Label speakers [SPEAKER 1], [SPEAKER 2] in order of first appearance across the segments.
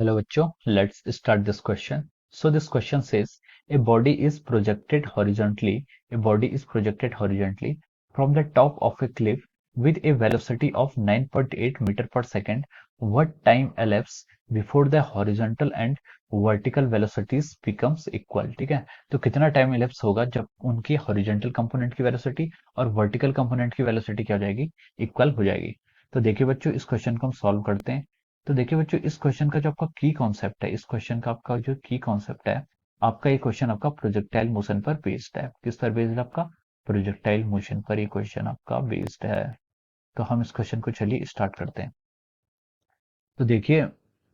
[SPEAKER 1] Hello bachcho, let's start this question. So this question says a body is projected horizontally. A body is projected horizontally from the top of a cliff with a velocity of 9.8 meter per second. What time elapses before the horizontal and vertical velocities becomes equal? ठीक है, तो कितना time elapse होगा जब उनकी horizontal component की velocity और vertical component की वेलोसिटी क्या हो जाएगी, इक्वल हो जाएगी। तो देखिए बच्चों, इस क्वेश्चन को हम सॉल्व करते हैं। तो देखिए बच्चों, इस क्वेश्चन का जो आपका की कॉन्सेप्ट है, इस क्वेश्चन का आपका जो की कॉन्सेप्ट है, आपका ये क्वेश्चन आपका प्रोजेक्टाइल मोशन पर बेस्ड है। किस पर बेस्ड है? आपका प्रोजेक्टाइल मोशन पर ये क्वेश्चन आपका बेस्ड है। तो हम इस क्वेश्चन को चलिए स्टार्ट करते हैं। तो देखिए,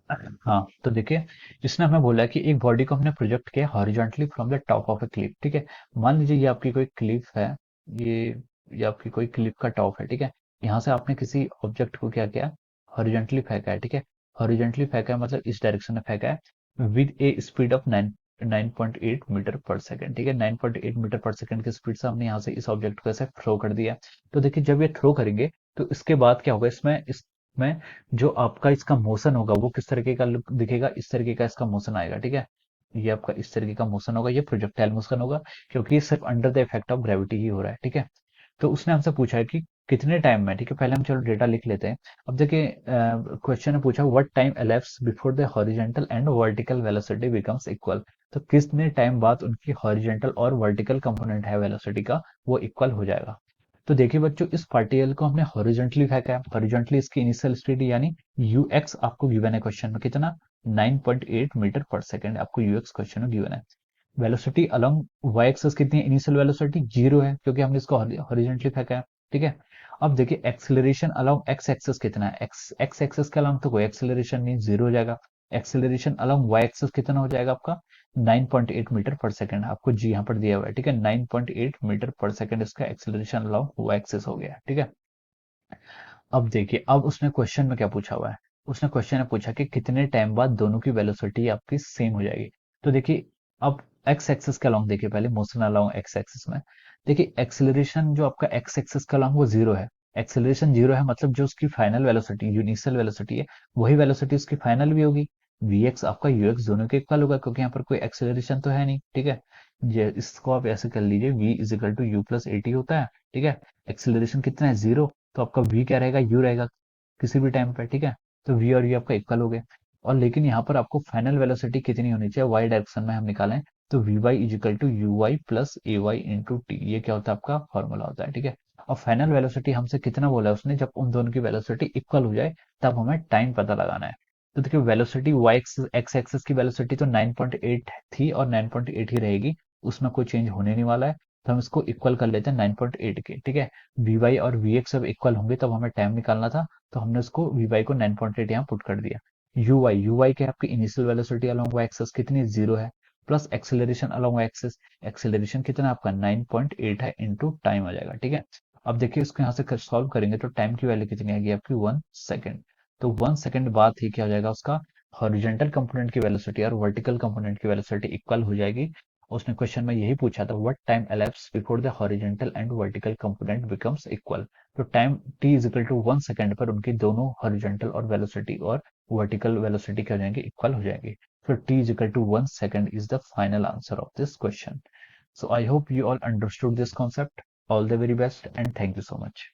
[SPEAKER 1] हाँ, तो देखिए, इसने हमें बोला कि एक बॉडी को हमने प्रोजेक्ट किया horizontally from the top of A Cliff. ठीक है, मान लीजिए ये आपकी कोई क्लिफ है, ये ये आपकी कोई क्लिफ का टॉप है। ठीक है, यहाँ से आपने किसी ऑब्जेक्ट को क्या किया, हॉरिजॉन्टली फेंका है। ठीक है, हॉरिजॉन्टली फेंका है मतलब इस डायरेक्शन में फेंका है with a speed of 9.8 metre per second. ठीक है, 9.8 मीटर पर सेकंड की स्पीड से हमने यहाँ से इस ऑब्जेक्ट को ऐसे थ्रो कर दिया। तो देखिए, जब ये थ्रो करेंगे तो इसके बाद क्या होगा, इसमें जो आपका इसका मोशन होगा वो किस तरीके का लुक दिखेगा, इस तरीके का इसका मोशन आएगा। ठीक है, ये आपका इस तरीके का मोशन होगा, ये प्रोजेक्टाइल मोशन होगा, क्योंकि ये सिर्फ under the effect of gravity ही हो रहा है। ठीक है, तो उसने हमसे पूछा है कि कितने टाइम में। ठीक है, पहले हम चलो डेटा लिख लेते हैं। अब देखिए, क्वेश्चन ने पूछा what time elapsed before the horizontal and vertical velocity becomes equal. तो कितने टाइम बाद उनकी हॉरिजॉन्टल और वर्टिकल कंपोनेंट है वेलोसिटी का, वो इक्वल हो जाएगा। तो देखिए बच्चों, इस पार्टिकल को हमने हॉरिजॉन्टली फेंका है। हॉरिजॉन्टली इसकी इनिशियल स्पीड यानी यूएक्स आपको गिवन है क्वेश्चन में, कितना, 9.8 मीटर पर सेकंड आपको यूएक्स क्वेश्चन में गिवन है। वेलोसिटी अलोंग वाई एक्सिस कितनी है, इनिशियल वेलोसिटी 0 है क्योंकि हमने इसको हॉरिजॉन्टली फेंका है। ठीक है, अब देखिए एक्सेलरेशन अलोंग एक्स एक्सिस कितना है, एक्स एक्सिस के अलोंग तो कोई एक्सेलरेशन नहीं, 0 हो जाएगा। एक्सेलरेशन अलोंग वाई एक्सिस कितना हो जाएगा आपका, 9.8 मीटर पर सेकंड, आपको जी यहाँ पर दिया हुआ है। ठीक है, 9.8 मीटर पर सेकंड इसका एक्सेलरेशन अलोंग वाई एक्सिस हो गया है। ठीक है, अब देखिए, अब उसने क्वेश्चन में क्या पूछा हुआ है, उसने क्वेश्चन में पूछा कि कितने टाइम बाद दोनों की वेलोसिटी आपकी सेम हो जाएगी। तो देखिए, अब एक्स एक्सिस के अलोंग देखिए, पहले मोशन अलोंग एक्स एक्सिस में देखिए, एक्सेलरेशन जो आपका एक्स एक्सिस के अलोंग वो 0 है। एक्सेलरेशन 0 है मतलब जो उसकी फाइनल वेलोसिटी, इनिशियल वेलोसिटी है, वही वेलोसिटी उसकी फाइनल भी होगी। वीएक्स आपका यूएक्स दोनों के इक्वल होगा क्योंकि यहाँ पर कोई एक्सेलरेशन तो है नहीं। ठीक है, ये इसको आप ऐसे कर लीजिए, v is equal to u plus a t होता है। ठीक है, एक्सेलरेशन कितना है, 0, तो आपका v क्या रहेगा, u रहेगा किसी भी टाइम पे। ठीक है, तो v और u आपका इक्वल हो गए। और लेकिन यहाँ पर आपको फाइनल वेलोसिटी कितनी होनी चाहिए, y डायरेक्शन में हम निकालें, तो vy y is equal to u y plus a y into t, ये क्या होता है आपका फॉर्मूला होता है। ठीक है, और फाइनल वेलोसिटी हमसे कितना बोला है उसने, जब उन दोनों की वेलोसिटी इक्वल हो जाए तब हमें टाइम पता लगाना है। तो देखिए, वेलोसिटी वाई एक्स एक्सिस की वेलोसिटी तो 9.8 थी और 9.8 ही रहेगी, उसमें कोई चेंज होने नहीं वाला है। तो हम इसको इक्वल कर लेते हैं 9.8 के। ठीक है, वी वाई और वी एक्स जब इक्वल होंगे तब हमें टाइम निकालना था, तो हमने उसको वी वाई को 9.8 यहाँ पुट कर दिया। यू वाई के आपकी initial velocity along y axis कितनी, 0 है, plus acceleration along y axis, acceleration कितना आपका 9.8 है, इनटू टाइम आ जाएगा। ठीक है, अब देखिए इसको यहाँ से सॉल्व करेंगे तो टाइम की वैल्यू कितनी आएगी आपकी, 1 सेकेंड। तो 1 सेकेंड बाद ही क्या हो जाएगा, उसका हॉरिजेंटल कंपोनेंट की वेलोसिटी और वर्टिकल कंपोनेंट की वेलोसिटी इक्वल हो जाएगी। उसने क्वेश्चन में यही पूछा था, what time elapsed before the horizontal and vertical component becomes equal. तो time t is equal to 1 second पर उनकी दोनों हॉरिजेंटल और वेलोसिटी और वर्टिकल वेलोसिटी क्या हो जाएंगे, इक्वल हो जाएंगे। So t is equal to 1 second is the final answer of this question. So I hope you all understood this concept. All the very best and thank you so much.